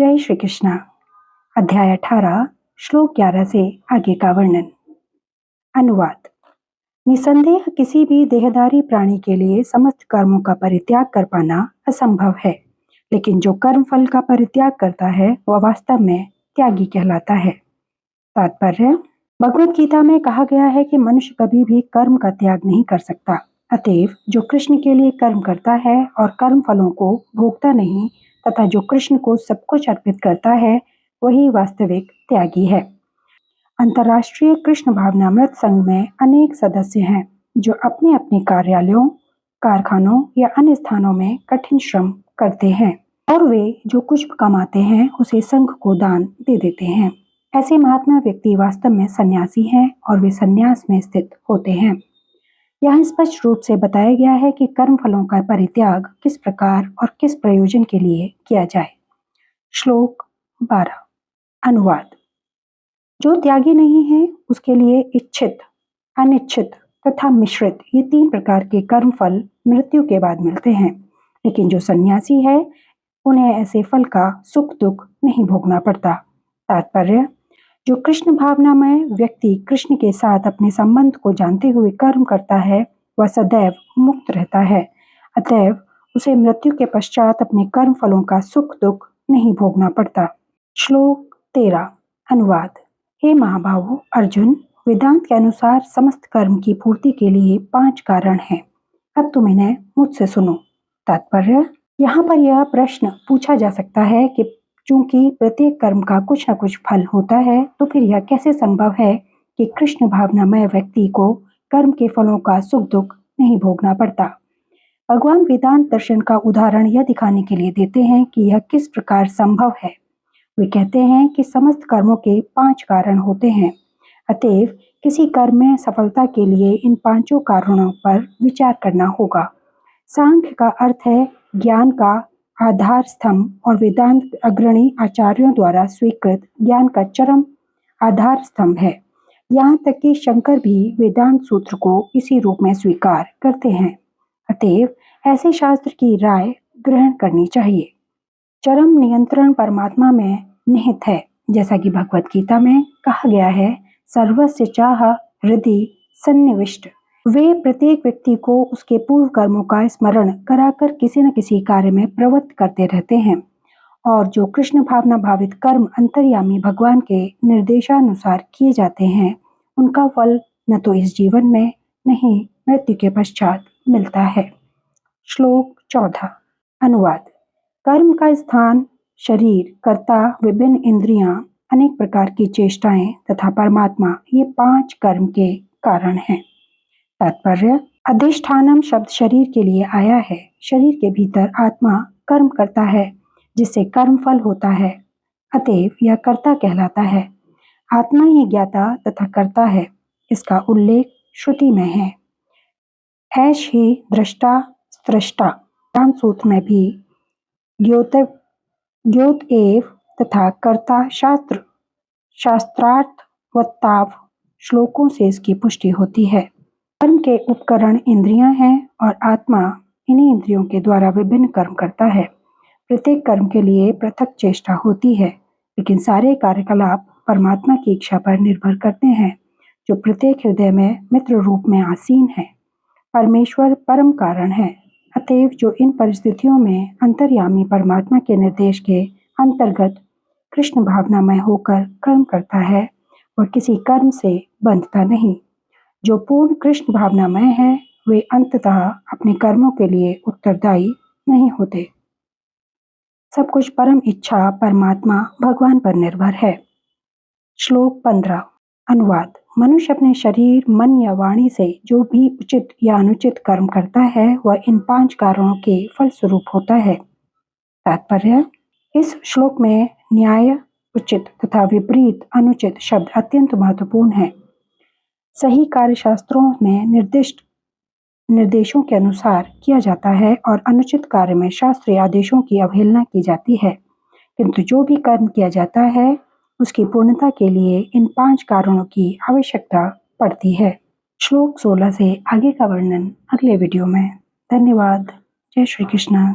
जय श्री कृष्णा। अध्याय 18 श्लोक 11 से आगे का वर्णन। अनुवाद। निसंदेह किसी भी देहधारी प्राणी के लिए समस्त कर्मों का परित्याग कर पाना असंभव है, लेकिन जो कर्म फल का परित्याग करता है वह वास्तव में त्यागी कहलाता है। तात्पर्य। भगवत गीता में कहा गया है कि मनुष्य कभी भी कर्म का त्याग नहीं कर सकता। अतएव जो कृष्ण के लिए कर्म करता है और कर्म फलों को भोगता नहीं तथा जो कृष्ण को सब कुछ अर्पित करता है वही वास्तविक त्यागी है। अंतर्राष्ट्रीय कृष्ण भावनामृत संघ में अनेक सदस्य हैं जो अपने अपने कार्यालयों, कारखानों या अन्य स्थानों में कठिन श्रम करते हैं और वे जो कुछ कमाते हैं उसे संघ को दान दे देते हैं। ऐसे महात्मा व्यक्ति वास्तव में सन्यासी हैं और वे सन्यास में स्थित होते हैं। यहाँ स्पष्ट रूप से बताया गया है कि कर्म फलों का परित्याग किस प्रकार और किस प्रयोजन के लिए किया जाए। श्लोक 12। अनुवाद। जो त्यागी नहीं है उसके लिए इच्छित, अनिच्छित तथा मिश्रित ये 3 प्रकार के कर्म फल मृत्यु के बाद मिलते हैं, लेकिन जो सन्यासी है उन्हें ऐसे फल का सुख दुख नहीं भोगना पड़ता। तात्पर्य। जो कृष्ण भावनामय व्यक्ति कृष्ण के साथ अपने संबंध को जानते हुए कर्म करता है वह सदैव मुक्त रहता है। अतएव उसे मृत्यु के पश्चात अपने कर्म फलों का सुख दुख नहीं भोगना पड़ता। श्लोक 13। अनुवाद। हे महाबाहो अर्जुन, वेदांत के अनुसार समस्त कर्म की पूर्ति के लिए 5 कारण हैं। अब तुम इन्हें मुझसे सुनो। तात्पर्य। यहाँ पर यह प्रश्न पूछा जा सकता है कि चूंकि प्रत्येक कर्म का कुछ न कुछ फल होता है तो फिर यह कैसे संभव है कि कृष्ण भावनामय व्यक्ति को कर्म के फलों का सुख दुख नहीं भोगना पड़ता। भगवान वेदांत दर्शन का उदाहरण यह दिखाने के लिए देते हैं कि यह किस प्रकार संभव है। वे कहते हैं कि समस्त कर्मों के 5 कारण होते हैं। अतएव किसी कर्म में सफलता के लिए इन 5 कारणों पर विचार करना होगा। सांख्य का अर्थ है ज्ञान का आधार स्तंभ और वेदांत अग्रणी आचार्यों द्वारा स्वीकृत ज्ञान का चरम आधार स्तंभ है। यहाँ तक कि शंकर भी वेदांत सूत्र को इसी रूप में स्वीकार करते हैं। अतएव ऐसे शास्त्र की राय ग्रहण करनी चाहिए। चरम नियंत्रण परमात्मा में निहित है, जैसा कि भगवत गीता में कहा गया है, सर्वस्य चाह हृदि सन्निविष्ट। वे प्रत्येक व्यक्ति को उसके पूर्व कर्मों का स्मरण कराकर किसी न किसी कार्य में प्रवृत्त करते रहते हैं और जो कृष्ण भावना भावित कर्म अंतर्यामी भगवान के निर्देशानुसार किए जाते हैं उनका फल न तो इस जीवन में नहीं मृत्यु के पश्चात मिलता है। श्लोक 14। अनुवाद। कर्म का स्थान, शरीर, कर्ता, विभिन्न इंद्रियां, अनेक प्रकार की चेष्टाएं तथा परमात्मा ये 5 कर्म के कारण हैं। तात्पर्य। अधिष्ठानम शब्द शरीर के लिए आया है। शरीर के भीतर आत्मा कर्म करता है जिससे कर्म फल होता है। अतएव यह कर्ता कहलाता है। आत्मा ही ज्ञाता तथा कर्ता है। इसका उल्लेख श्रुति में है। ऐश ही दृष्टा स्रष्टा। ज्ञान सूत्र में भी ज्योत एव तथा कर्ता शास्त्र शास्त्रार्थ वत्ताव श्लोकों से इसकी पुष्टि होती है। कर्म के उपकरण इंद्रियां हैं और आत्मा इन्हीं इंद्रियों के द्वारा विभिन्न कर्म करता है। प्रत्येक कर्म के लिए पृथक चेष्टा होती है, लेकिन सारे कार्यकलाप परमात्मा की इच्छा पर निर्भर करते हैं जो प्रत्येक हृदय में मित्र रूप में आसीन है। परमेश्वर परम कारण है। अतएव जो इन परिस्थितियों में अंतर्यामी परमात्मा के निर्देश के अंतर्गत कृष्ण भावनामय होकर कर्म करता है वह किसी कर्म से बंधता नहीं। जो पूर्ण कृष्ण भावनामय है वे अंततः अपने कर्मों के लिए उत्तरदायी नहीं होते। सब कुछ परम इच्छा परमात्मा भगवान पर निर्भर है। श्लोक 15। अनुवाद। मनुष्य अपने शरीर, मन या वाणी से जो भी उचित या अनुचित कर्म करता है वह इन 5 कारणों के फलस्वरूप होता है। तात्पर्य। इस श्लोक में न्याय, उचित तथा विपरीत, अनुचित शब्द अत्यंत महत्वपूर्ण है। सही कार्य शास्त्रों में निर्दिष्ट निर्देशों के अनुसार किया जाता है और अनुचित कार्य में शास्त्रीय आदेशों की अवहेलना की जाती है, किंतु जो भी कर्म किया जाता है उसकी पूर्णता के लिए इन 5 कारणों की आवश्यकता पड़ती है। श्लोक 16 से आगे का वर्णन अगले वीडियो में। धन्यवाद। जय श्री कृष्ण।